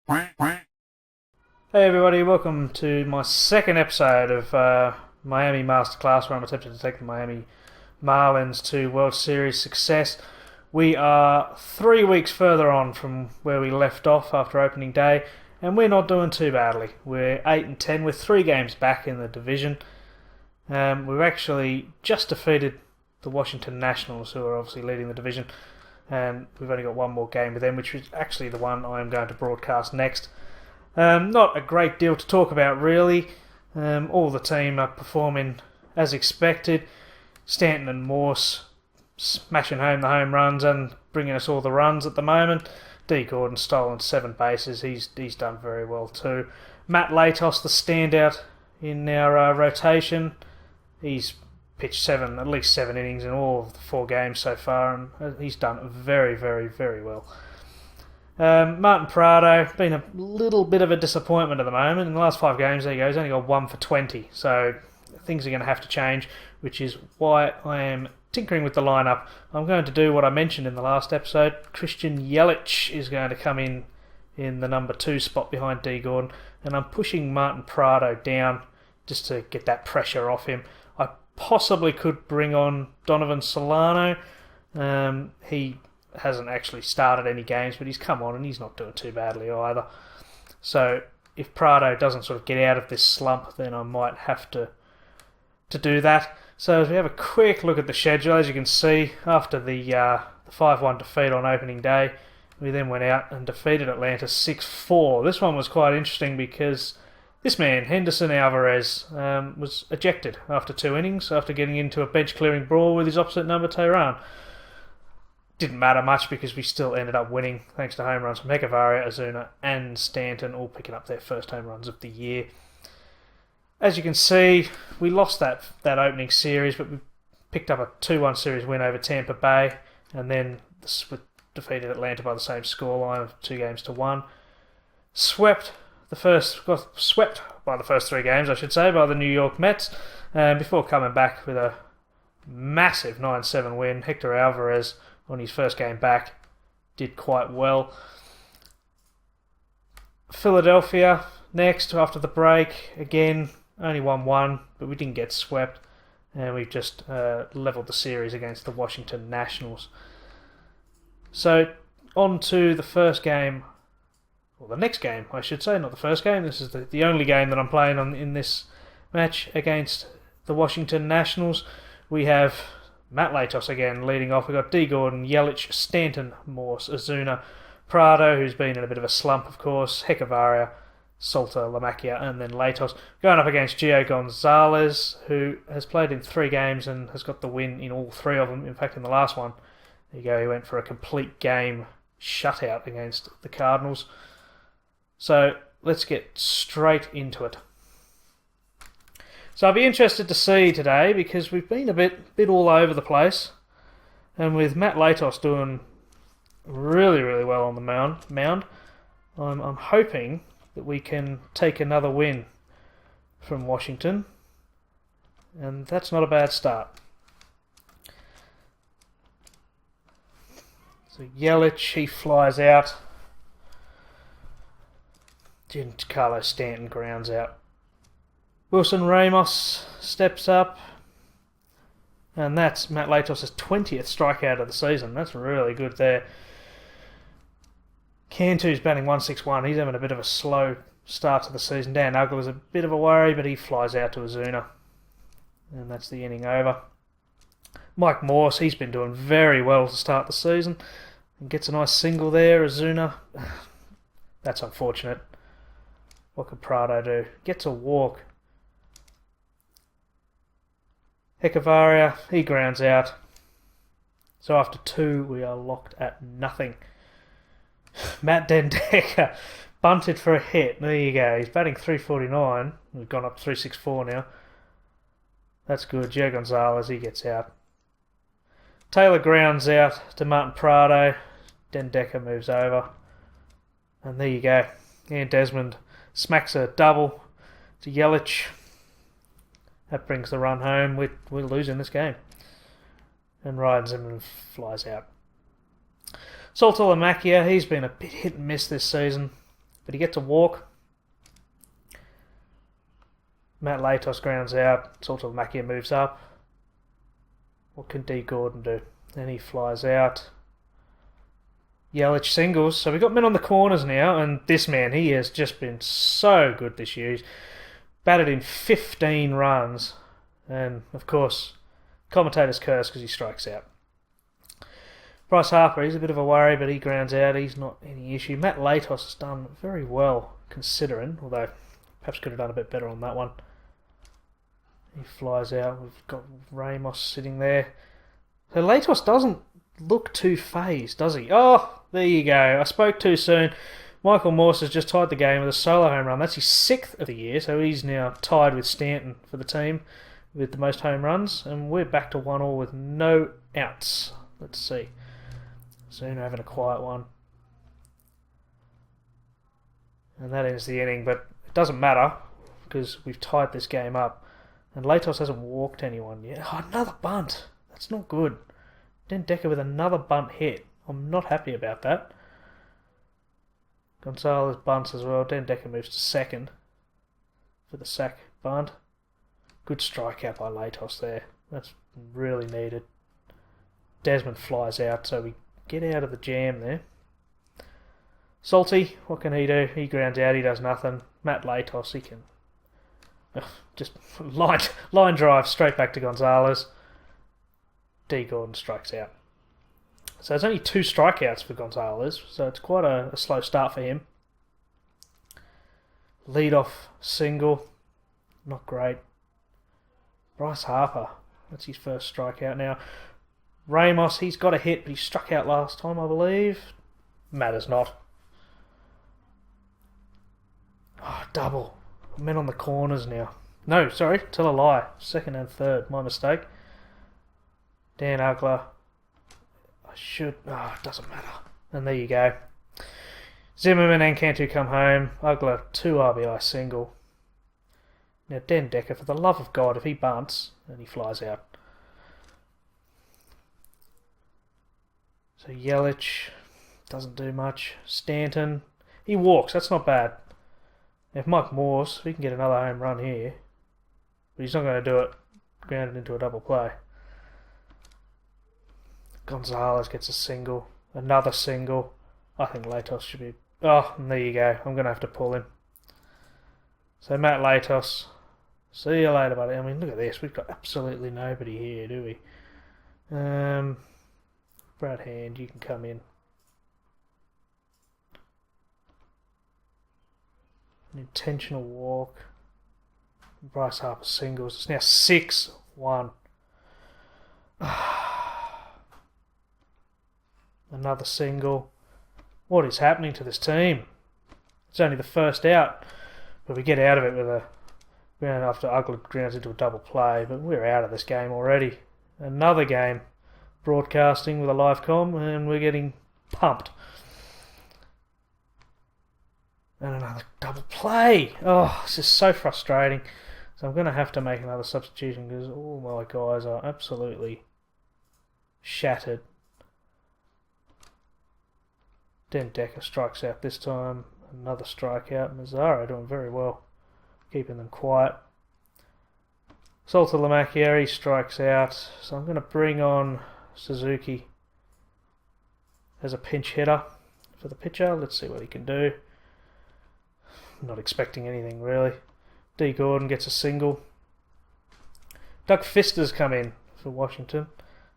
Hey everybody, welcome to my second episode of Miami Masterclass, where I'm attempting to take the Miami Marlins to World Series success. We are 3 weeks further on from where we left off after opening day, and we're not doing too badly. We're 8-10, we're 3 games back in the division. We've actually just defeated the Washington Nationals, who are obviously leading the division, and we've only got one more game with them, which is actually the one I'm going to broadcast next. Not a great deal to talk about, really. All the team are performing as expected. Stanton and Morse smashing home the home runs and bringing us all the runs at the moment. D. Gordon stolen 7 bases. He's done very well too. Matt Latos, the standout in our rotation. He's pitched at least 7 innings in all of the 4 games so far, and he's done very, very, very well. Martin Prado, been a little bit of a disappointment at the moment. In the last 5 games, there you go, he's only got 1 for 20. So things are going to have to change, which is why I am tinkering with the lineup. I'm going to do what I mentioned in the last episode. Christian Yelich is going to come in the number 2 spot behind D. Gordon, and I'm pushing Martin Prado down just to get that pressure off him. I possibly could bring on Donovan Solano. He hasn't actually started any games, but he's come on and he's not doing too badly either. So if Prado doesn't sort of get out of this slump, then I might have to do that. So as we have a quick look at the schedule, as you can see, after the 5-1 defeat on opening day, we then went out and defeated Atlanta 6-4. This one was quite interesting because this man, Henderson Alvarez, was ejected after 2 innings after getting into a bench-clearing brawl with his opposite number, Tehran. Didn't matter much because we still ended up winning thanks to home runs from Hechavarria, Ozuna and Stanton, all picking up their first home runs of the year. As you can see, we lost that opening series, but we picked up a 2-1 series win over Tampa Bay, and then defeated Atlanta by the same scoreline of 2-1. Got swept by the first 3 games, I should say, by the New York Mets, before coming back with a massive 9-7 win. Hector Alvarez, on his first game back, did quite well. Philadelphia next after the break. Again, only 1-1, but we didn't get swept. And we've just levelled the series against the Washington Nationals. So, on to the first game, or the next game, I should say, not the first game. This is the only game that I'm playing in this match against the Washington Nationals. We have Matt Latos again leading off. We've got D. Gordon, Yelich, Stanton, Morse, Ozuna, Prado, who's been in a bit of a slump, of course, Hechavarria, Salter, Lamacchia, and then Latos. Going up against Gio Gonzalez, who has played in 3 games and has got the win in all 3 of them. In fact, in the last one, there you go, he went for a complete game shutout against the Cardinals. So let's get straight into it. So I'll be interested to see today, because we've been a bit all over the place, and with Matt Latos doing really, really well on the mound, I'm hoping that we can take another win from Washington, and that's not a bad start. So Yelich, he flies out. Giancarlo Stanton grounds out. Wilson Ramos steps up, and that's Matt Latos' 20th strikeout of the season. That's really good there. Cantu's batting 161. He's having a bit of a slow start to the season. Dan Uggla's a bit of a worry, but he flies out to Ozuna, and that's the inning over. Mike Morse, he's been doing very well to start the season, and gets a nice single there. Ozuna, that's unfortunate. What could Prado do? Gets a walk. Hechavarria, he grounds out. So after 2, we are locked at nothing. Matt Dendecker bunted for a hit. There you go. He's batting 349. We've gone up to 364 now. That's good. Gio Gonzalez, he gets out. Taylor grounds out to Martin Prado. Dendecker moves over. And there you go. Ian Desmond smacks a double to Yelich. That brings the run home. We're losing this game. And Ryan Zimmerman flies out. Salter Lamacchia, he's been a bit hit and miss this season. but he gets a walk. Matt Latos grounds out. Saltalamacchia moves up. What can D. Gordon do? Then he flies out. Yelich singles. So we've got men on the corners now, and this man, he has just been so good this year. He's batted in 15 runs, and of course, commentators curse because he strikes out. Bryce Harper, he's a bit of a worry, but he grounds out. He's not any issue. Matt Latos has done very well, considering, although perhaps could have done a bit better on that one. He flies out. We've got Ramos sitting there. So Latos doesn't look too phased, does he? Oh, there you go. I spoke too soon. Michael Morse has just tied the game with a solo home run. That's his 6th of the year, so he's now tied with Stanton for the team with the most home runs. And we're back to 1-1 with no outs. Let's see. Soon having a quiet one. And that ends the inning, but it doesn't matter because we've tied this game up. And Latos hasn't walked anyone yet. Oh, another bunt. That's not good. Den Decker with another bunt hit. I'm not happy about that. Gonzalez bunts as well. Den Decker moves to second for the sack bunt. Good strikeout by Latos there. That's really needed. Desmond flies out, so we get out of the jam there. Salty, what can he do? He grounds out, he does nothing. Matt Latos, he can just line drive straight back to Gonzalez. D. Gordon strikes out. So it's only 2 strikeouts for Gonzalez, so it's quite a slow start for him. Lead-off single, not great. Bryce Harper, that's his first strikeout now. Ramos, he's got a hit, but he struck out last time, I believe. Matters not. Oh, double. Men on the corners now. No, sorry, tell a lie. Second and third, my mistake. Dan Ugler. It doesn't matter. And there you go. Zimmerman and Cantu come home. Ugler, 2 RBI single. Now Den Decker, for the love of God, if he bunts, then he flies out. So Yelich doesn't do much. Stanton, he walks, that's not bad. If Mike Morse, he can get another home run here. But he's not going to do it. Grounded into a double play. Gonzalez gets a single. Another single. I think Latos should be... Oh, and there you go. I'm going to have to pull him. So Matt Latos. See you later, buddy. I mean, look at this. We've got absolutely nobody here, do we? Brad Hand, you can come in. An intentional walk. Bryce Harper singles. It's now 6-1. Another single. What is happening to this team? It's only the first out, but we get out of it with a ground after Ugler grounds into a double play. But we're out of this game already. Another game broadcasting with a live comm, and we're getting pumped. And another double play. Oh, this is so frustrating. So I'm going to have to make another substitution because all my guys are absolutely shattered. Den Decker strikes out this time. Another strikeout. Mazzaro doing very well, keeping them quiet. Saltalamacchia, he strikes out. So I'm going to bring on Suzuki as a pinch hitter for the pitcher. Let's see what he can do. Not expecting anything really. D. Gordon gets a single. Doug Fister's come in for Washington.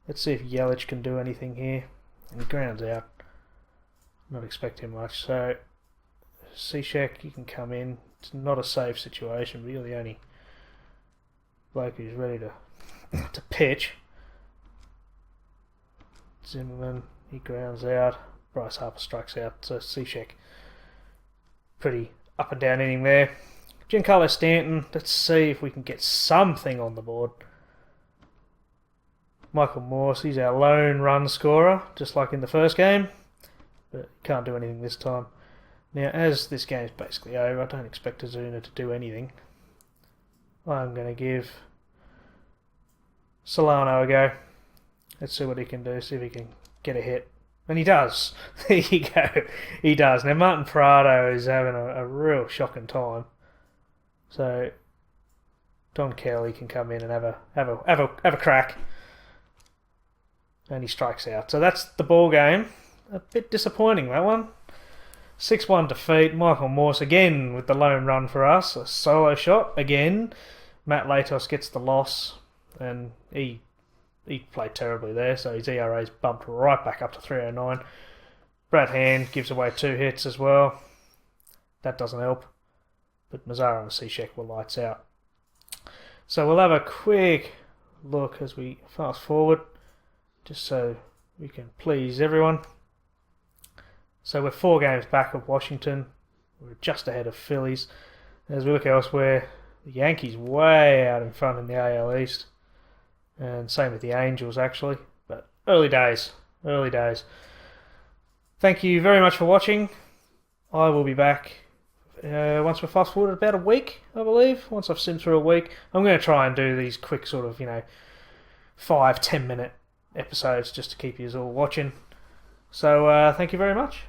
Let's see if Yelich can do anything here. And he grounds out. Not expecting much. So, Cishek, you can come in. It's not a safe situation, but you're the only bloke who's ready to pitch. Zimmerman, he grounds out. Bryce Harper strikes out. So, Cishek, pretty up and down inning there. Giancarlo Stanton, let's see if we can get something on the board. Michael Morse, he's our lone run scorer, just like in the first game, but can't do anything this time. Now, as this game's basically over, I don't expect Ozuna to do anything. I'm going to give Solano a go. Let's see what he can do, see if he can get a hit. And he does. There you go. He does. Now, Martin Prado is having a real shocking time. So, Don Kelly can come in and have a crack. And he strikes out. So that's the ball game. A bit disappointing, that one. 6-1 defeat. Michael Morse again with the lone run for us. A solo shot again. Matt Latos gets the loss. And he played terribly there. So his ERA's bumped right back up to 309. Brad Hand gives away 2 hits as well. That doesn't help. But Mazzara and Cishek were lights out. So we'll have a quick look as we fast forward. Just so we can please everyone. So we're 4 games back of Washington. We're just ahead of Phillies. As we look elsewhere, the Yankees way out in front in the AL East. And same with the Angels, actually. But early days. Thank you very much for watching. I will be back once we're fast forwarded about a week, I believe. Once I've simmed through a week. I'm going to try and do these quick sort of, 5-10 minute episodes just to keep you all watching. So thank you very much.